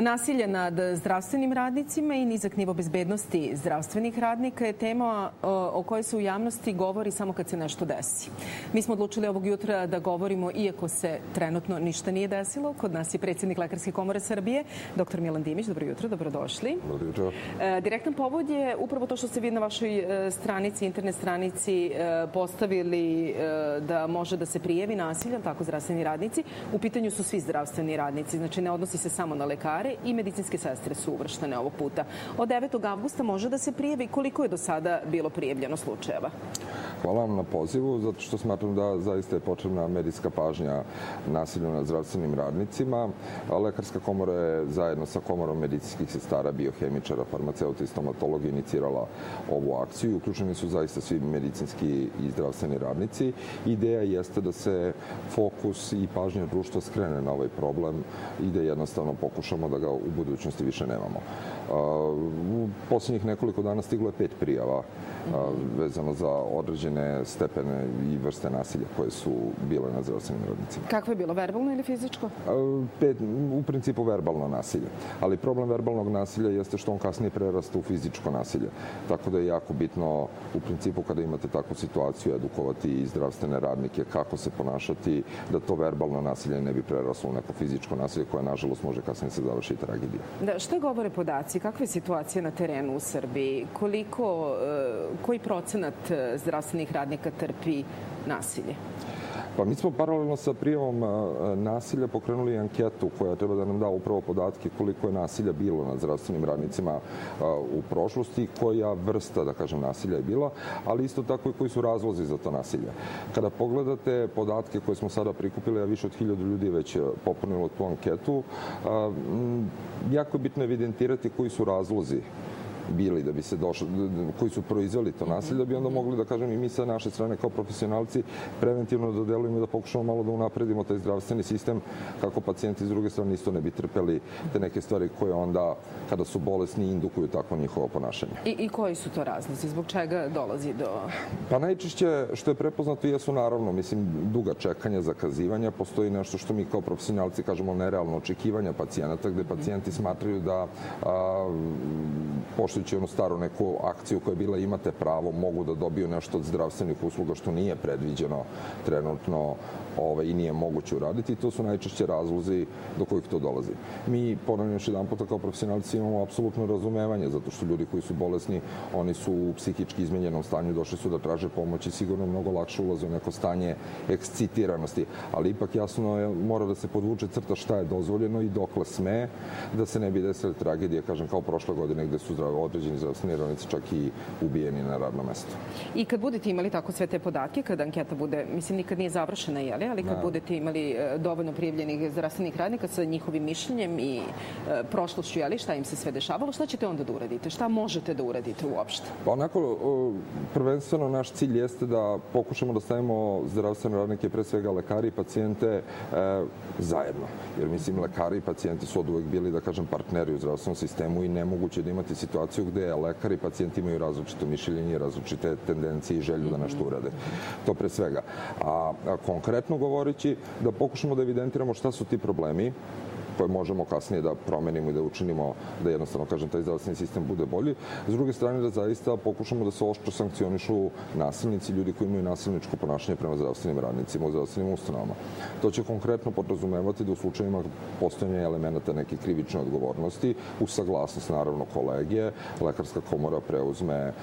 Nasilje nad zdravstvenim radnicima i nizak nivo bezbednosti zdravstvenih radnika je tema o kojoj se u javnosti govori samo kad se nešto desi. Mi smo odlučili ovog jutra da govorimo, iako se trenutno ništa nije desilo. Kod nas je predsjednik Lekarske komore Srbije, dr. Milan Dimić. Dobro jutro, dobrodošli. Dobro jutro. Direktan povod je upravo to što ste vi na vašoj stranici, internet stranici postavili da može da se prijavi nasilje, tako zdravstveni radnici. U pitanju su svi zdravstveni radnici, znači ne odnosi se samo na lekare i medicinske sestre su uvrštene ovog puta. Od 9. avgusta može da se prijavi. Koliko je do sada bilo prijavljeno slučajeva? Hvala vam na pozivu, zato što smatram da zaista je potrebna medijska pažnja nasilju nad zdravstvenim radnicima. Lekarska komora je zajedno sa Komorom medicinskih sestara, biohemičara, farmaceuta i stomatologa inicirala ovu akciju. Uključeni su zaista svi medicinski i zdravstveni radnici. Ideja jeste da se fokus i pažnja društva skrene na ovaj problem i da jednostavno pokušamo da ga u budućnosti više nemamo. U posljednjih nekoliko dana stiglo je 5 prijava vezano za određene stepene i vrste nasilja koje su bile na zdravstvenim radnicima. Kako je bilo, verbalno ili fizičko? U principu verbalno nasilje. Ali problem verbalnog nasilja jeste što on kasnije prerasta u fizičko nasilje. Tako da je jako bitno u principu kada imate takvu situaciju edukovati i zdravstvene radnike kako se ponašati da to verbalno nasilje ne bi preraslo u neko fizičko nasilje koje nažalost može kasnije se završiti tragedija. Da, što govore podaci? Kakva je situacija na terenu u Srbiji? Koji procenat zdravstvenih radnika trpi nasilje? Pa mi smo paralelno sa prijavom nasilja pokrenuli anketu koja treba da nam da upravo podatke koliko je nasilja bilo nad zdravstvenim radnicima u prošlosti, koja vrsta, da kažem, nasilja je bila, ali isto tako i koji su razlozi za to nasilje. Kada pogledate podatke koje smo sada prikupili, a više od 1000 ljudi je već popunilo tu anketu, jako je bitno evidentirati koji su razlozi bili da bi se došlo, koji su proizveli to nasilje, da bi onda mogli da kažem i mi sa naše strane kao profesionalci preventivno da delujemo i da pokušamo malo da unapredimo taj zdravstveni sistem kako pacijenti s druge strane isto ne bi trpeli te neke stvari koje onda kada su bolesni indukuju tako njihovo ponašanje. I koji su to razlozi? Zbog čega dolazi do... Pa najčešće što je prepoznato jesu naravno, mislim, duga čekanja, zakazivanja. Postoji nešto što mi kao profesionalci kažemo nerealno očekivanja pacijenata, gde pacijenti smatraju da poštujući onu staru neku akciju koja je bila imate pravo, mogu da dobiju nešto od zdravstvenih usluga što nije predviđeno trenutno i nije moguće uraditi. To su najčešće razlozi do kojih to dolazi. Mi, ponavljam još jedan puta, kao profesionalci imamo apsolutno razumevanje, zato što ljudi koji su bolesni, oni su u psihički izmenjenom stanju, došli su da traže pomoć i sigurno mnogo lakše ulaze u neko stanje ekscitiranosti. Ali ipak jasno je, mora da se podvuče crta šta je dozvoljeno i dokle sme, da se ne bi desile tragedije, kažem, kao prošle godine gde su određeni zdravstveni radnici čak i ubijeni na radnom mestu. I kad budete imali tako sve te podatke, kada anketa bude, mislim, nikad nije završena, jeli? Ali kad budete imali dovoljno prijavljenih zdravstvenih radnika sa njihovim mišljenjem i prošlošću, jeli, šta im se sve dešavalo, šta ćete onda da uradite? Šta možete da uradite uopšte? Pa onako, prvenstveno naš cilj jeste da pokušamo da stavimo zdravstvene radnike, pre svega lekari i pacijente, zajedno. Jer mislim, lekari i pacijenti su oduvek bili, da kažem, partneri u zdravstvenom sistemu i nemoguće da imate situaciju gde lekari i pacijenti imaju različito mišljenje, različite tendencije i želju da nešto urade. To pre svega. A konkretno govoreći, da pokušamo da evidentiramo šta su ti problemi koje možemo kasnije da promenimo i da učinimo da jednostavno, kažem, taj zdravstveni sistem bude bolji. S druge strane, da zaista pokušamo da se oštro sankcionišu nasilnici, ljudi koji imaju nasilničko ponašanje prema zdravstvenim radnicima u zdravstvenim ustanovama. To će konkretno podrazumevati da u slučajima postojanja elemenata neke krivične odgovornosti, uz saglasnost, naravno, kolegije, Lekarska komora preuzme,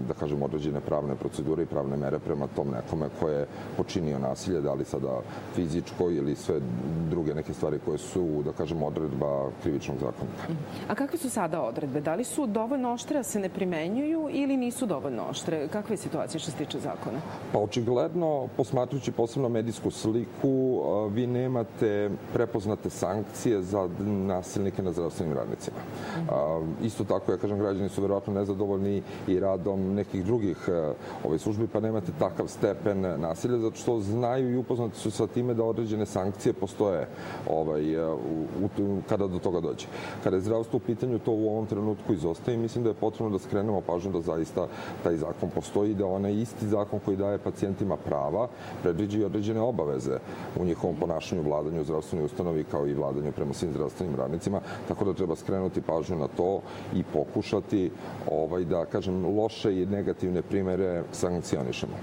da kažem, određene pravne procedure i pravne mere prema tom nekome ko je počinio nasilje, da li sada fizičko ili sve druge neke stvari koje su, da kažem, odredba krivičnog zakonika. A kakve su sada odredbe? Da li su dovoljno oštre da se ne primenjuju ili nisu dovoljno oštre? Kakva je situacija što se tiče zakona? Pa očigledno, posmatrujući posebno medijsku sliku, vi nemate prepoznate sankcije za nasilnike nad zdravstvenim radnicima. Isto tako, ja kažem, građani su verovatno nezadovoljni i radom nekih drugih službi, pa nemate takav stepen nasilja, zato što znaju i upoznati su sa time da određene sankcije postoje kada do toga dođe. Kada je zdravstvo u pitanju, to u ovom trenutku izostaje i mislim da je potrebno da skrenemo pažnju da zaista taj zakon postoji i da onaj isti zakon koji daje pacijentima prava predviđa i određene obaveze u njihovom ponašanju, vladanju u zdravstvenoj ustanovi kao i vladanju prema svim zdravstvenim radnicima, tako da treba skrenuti pažnju na to i pokušati da, kažem, loše i negativne primere sankcionišemo.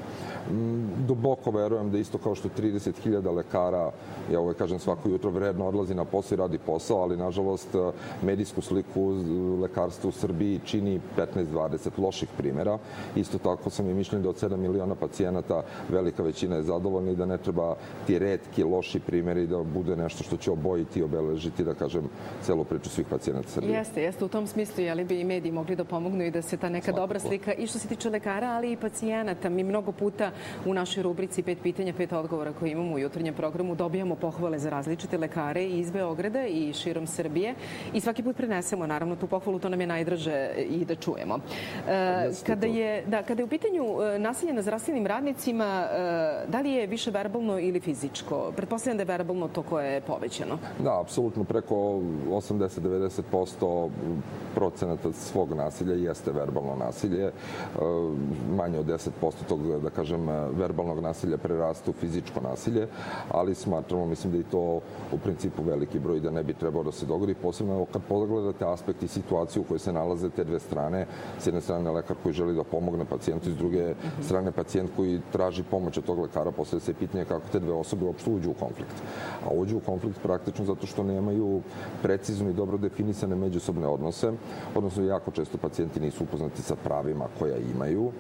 Duboko verujem da isto kao što 30.000 lekara, ja uvek kažem svako jutro vredno odlazi na posao i radi posao, ali nažalost medijsku sliku lekarstva u Srbiji čini 15-20 loših primera. Isto tako sam i mišljen da od 7 miliona pacijenata velika većina je zadovoljna i da ne treba ti retki loši primeri da bude nešto što će obojiti i obeležiti, da kažem, celu priču svih pacijenata Srbije. Jeste. U tom smislu je li bi i mediji mogli da pomognu i da se ta neka dobra slika i što se tiče lekara, ali i pacijenata. Mi mnogo puta u našoj rubrici 5 pitanja, 5 odgovora koje imamo u jutarnjem programu dobijamo pohvale za različite lekare iz Beograda i širom Srbije i svaki put prenesemo naravno tu pohvalu, to nam je najdraže i da čujemo. Kada je u pitanju nasilje nad zdravstvenim radnicima, da li je više verbalno ili fizičko? Pretpostavljam da je verbalno to koje je povećano. Da, apsolutno preko 80-90% procenata svog nasilja jeste verbalno nasilje. Manje od 10% tog, da kažem, verbalnog nasilja prerastu u fizičko nasilje, ali smatramo, mislim da je to u principu veliki broj da ne bi trebao da se dogodi. Posebno kad pogledate aspekt i situaciju u kojoj se nalaze te dve strane. S jedne strane lekar koji želi da pomogne pacijentu, s druge strane pacijent koji traži pomoć od tog lekara. Postavlja se pitanje kako te dve osobe uopšte uđu u konflikt. A uđu u konflikt praktično zato što nemaju precizno i dobro definisane međusobne odnose, odnosno jako često pacijenti nisu upoznati sa pravima koja imaju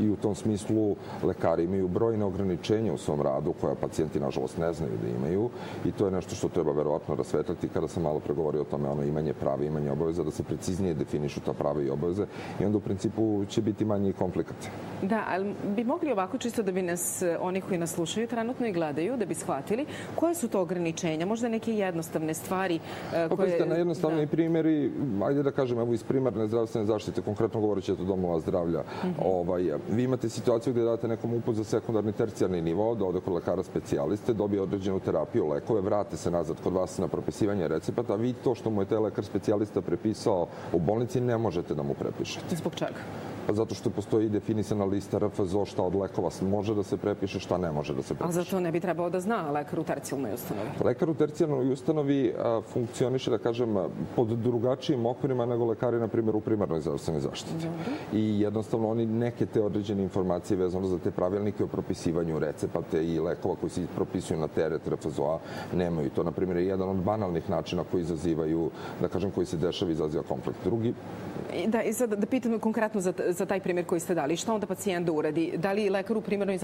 i u tom smislu lekari imaju brojne ograničenja u svom radu koja pacijenti nažalost ne znaju da imaju i to je nešto što treba verovatno rasvetliti kada sam malo pregovorio o tome, imanje prava, imanje obaveza, da se preciznije definišu ta prava i obaveze i onda u principu će biti manji konflikt. Da, ali bi mogli ovako čisto da bi nas, oni koji nas slušaju trenutno i gledaju, da bi shvatili koje su to ograničenja, možda neke jednostavne stvari koje... Na jednostavni primjeri, ajde da kažem, evo iz primarne zdravstvene zaštite, konkretno govoreći od domova zdravlja, vi imate situaciju gde date nekom uput za sekundarni tercijarni nivo, da ode kod lekara specijaliste, dobije određenu terapiju, lekove, vrate se nazad kod vas na propisivanje recepata, a vi to što mu je taj lekar specijalista prepisao u bolnici ne možete da mu prepišete. Zbog čega? Zato što postoji definisana lista RFZO šta od lekova može da se prepiše, šta ne može da se prepiše. A zato ne bi trebao da zna lekar u tercijalnoj ustanovi? Lekar u tercijalnoj ustanovi funkcioniše, da kažem, pod drugačijim okvirima nego lekari, na primjer, u primarnoj zdravstvenoj zaštiti. I jednostavno oni neke te određene informacije vezano za te pravilnike o propisivanju recepate i lekova koji se propisuju na teret RFZO-a nemaju. To, na primjer, je jedan od banalnih načina koji izazivaju, da kažem, koji se dešava i izaziva konflikt. Drugi... Da, i sad da pitam konkretno za taj primjer koji ste dali. Šta onda pacijent da uradi? Da li lekar u primarnoj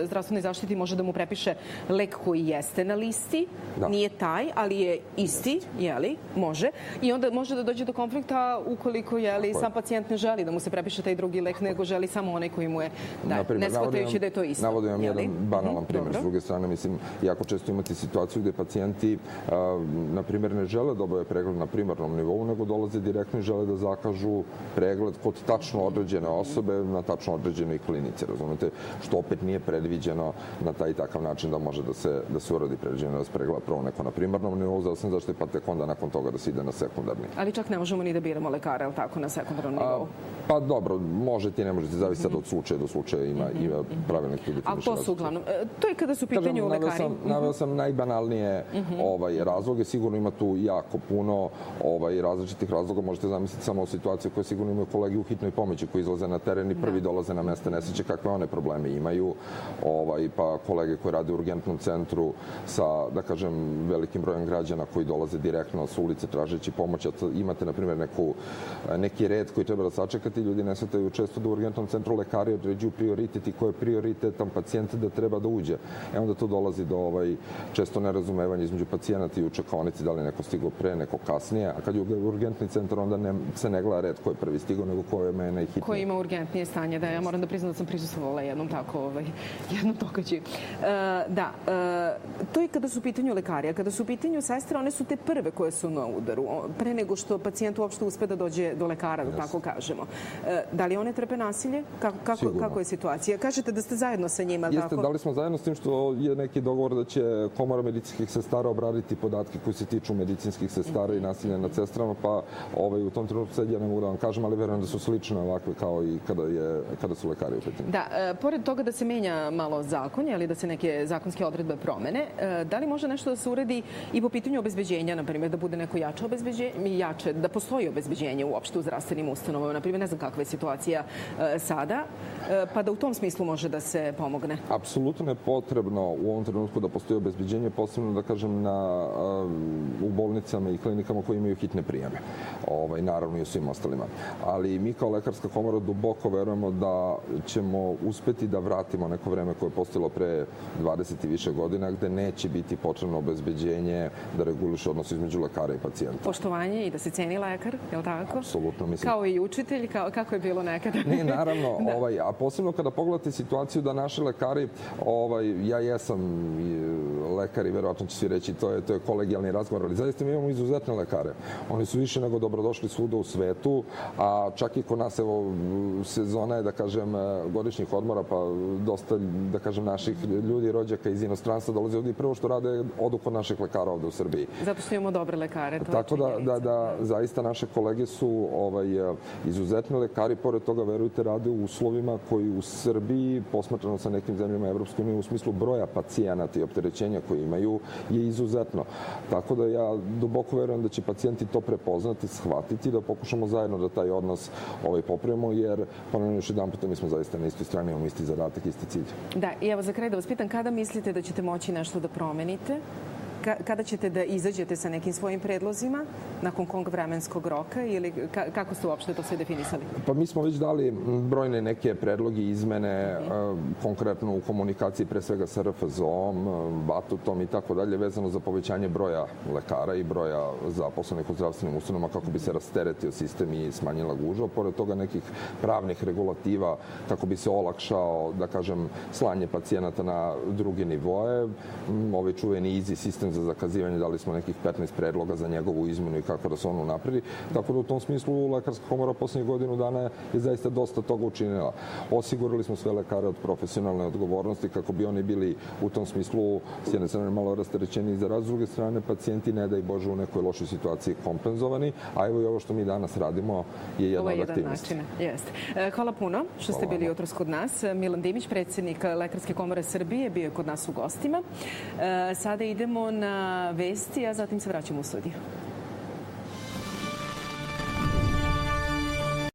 zdravstvenoj zaštiti može da mu prepiše lek koji jeste na listi? Da. Nije taj, ali je isti, jeli? Može. I onda može da dođe do konflikta ukoliko, jeli, sam pacijent ne želi da mu se prepiše taj drugi lek, nego želi samo onaj koji mu je, ne shvatajući da je to isto. Navodim vam jedan banalan primjer. S druge strane, mislim, jako često imate situaciju gde pacijenti, na primjer, ne žele da obave pregled na primarnom nivou, nego dolaze direktno i žele da zakažu pregled kod tačno određene osobe na tačno određenoj klinici, razumete? Što opet nije predviđeno na taj takav način da može da se uradi predviđeno pregled prvo neko na primarnom nivou zdravstvene zaštite, pa tek onda nakon toga da se ide na sekundarni. Ali čak ne možemo ni da biramo lekara, je li tako, na sekundarnom nivou? Pa dobro, možete i ne možete, zavisi sad od slučaja do slučaja, ima pravilnik koji definiše. A to su uglavnom, to je kada su u pitanju lekari. Naveo sam najbanalnije razloge, sigurno ima tu jako puno različitih razloga, možete zamisliti samo situaciju koje sigurno imaju kolegi u hitnoj pomoći koji izlaze na teren i prvi dolaze na mesta nesreće, kakve one probleme imaju, pa kolege koji rade u urgentnom centru sa, da kažem, velikim brojem građana koji dolaze direktno s ulice tražeći pomoć. Imate, na primjer, neki red koji treba da sačekati, ljudi ne shvataju često da u urgentnom centru lekari određuju prioritet i ko je prioritetan pacijent da treba da uđe. Onda to dolazi do često nerazumevanja između pacijenata i u čekaonici, da li neko stiglo pre, neko kasnije, a kad je urgentni centar, onda se ne gleda red ko je prvi stigao, nego ko je mene najhitnije. Koji ima urgentnije stanje, da ja moram da priznam da sam prisustvovala jednom događaju. Da, to je kada su u pitanju lekari, a kada su u pitanju sestre, one su te prve koje su na udaru, pre nego što pacijent uopšte uspe da dođe do lekara, da tako kažemo. Da li one trpe nasilje? Kako je situacija? Kažete da ste zajedno sa njima. Jeste, da li smo zajedno s tim što je neki dogovor da će Komora medicinskih sestara obraditi podatke koji se tiču medicinskih sestara i nasilja nad sestrama, pa u tom trenutku sad ja ne mogu da vam kažem, ali verujem da su slične ovakve kao i kada su lekari u pitanju. Da, pored toga da se menja malo zakon, ali da se neke zakonske odredbe promene, da li može nešto da se uredi i po pitanju obezbeđenja, na primjer, da bude neko jače, da postoji obezbeđenje uopšte u zdravstvenim ustanovama, na primjer, ne znam kakva je situacija sada, pa da u tom smislu može da se pomogne? Apsolutno je potrebno u ovom trenutku da postoji obezbeđenje, posebno da kažem u bolnicama i klinikama koji imaju hitne prijeme. Naravno i u svim ostalima. Ali mi kao Lekarska komora duboko verujemo da ćemo uspeti da vratimo neko vreme koje je postojalo pre 20 i više godina, gde neće biti potrebno obezbeđenje da reguliše odnos između lekara i pacijenta. Poštovanje i da se ceni lekar, je li tako? Apsolutno, mislim. Kao i učitelj, kako je bilo nekada? Ne, naravno, a posebno kada pogledate situaciju da naši lekari, ja jesam lekar i verovatno će svi reći to je kolegijalni razgovor, ali zaista mi imamo izuzetne lekare. Oni su više nego dobrodošli svuda u svetu, a čak i kod nas, sezona je, da kažem, godišnjih odmora, pa dosta, da kažem, naših ljudi, rođaka iz inostranstva dolaze ovdje i prvo što rade, odu kod naših lekara ovde u Srbiji. Zato što imamo dobre lekare, to je činjenica. Tako da zaista naše kolege su izuzetni lekari, pored toga, verujte, rade u uslovima koji u Srbiji, posmatrano sa nekim zemljama Evropske unije, u smislu broja pacijenata i opterećenja koji imaju, je izuzetno. Tako da ja duboko verujem da će pacijenti to prepoznati, shvatiti, da pokušamo zajedno da taj odnos popravimo, jer, ponavljam još jedan puta, mi smo zaista na istoj strani, imamo isti zadatak, isti cilj. Da, i evo za kraj da vas pitam, kada mislite da ćete moći nešto da promenite? Kada ćete da izađete sa nekim svojim predlozima, nakon kog vremenskog roka, ili kako ste uopšte to sve definisali? Pa mi smo već dali brojne neke predloge, izmene, konkretno u komunikaciji pre svega sa RFZO-om, Batutom i tako dalje, vezano za povećanje broja lekara i broja zaposlenih u zdravstvenim ustanovama kako bi se rasteretio sistem i smanjila gužva. Pored toga nekih pravnih regulativa kako bi se olakšao, da kažem, slanje pacijenata na druge nivoe. Ovaj čuveni EASY sistem za zakazivanje, dali smo nekih 15 predloga za njegovu izmenu i kako da se on unapredi. Tako da u tom smislu Lekarska komora poslednjih godinu dana je zaista dosta toga učinila. Osigurali smo sve lekare od profesionalne odgovornosti kako bi oni bili u tom smislu s jedne strane malo rasterećeni za rad, s druge strane pacijenti, ne daj Bože, u nekoj lošoj situaciji kompenzovani, a evo i ovo što mi danas radimo je jedna od aktivnosti. Ovo je jedan način, jeste. Hvala puno što ste bili jutros kod nas. Milan Dimić, predsjednik Lekarske komore Srbije, bio je kod nas u gostima. Sada idemo na vesti, a zatim se vraćamo u studiju.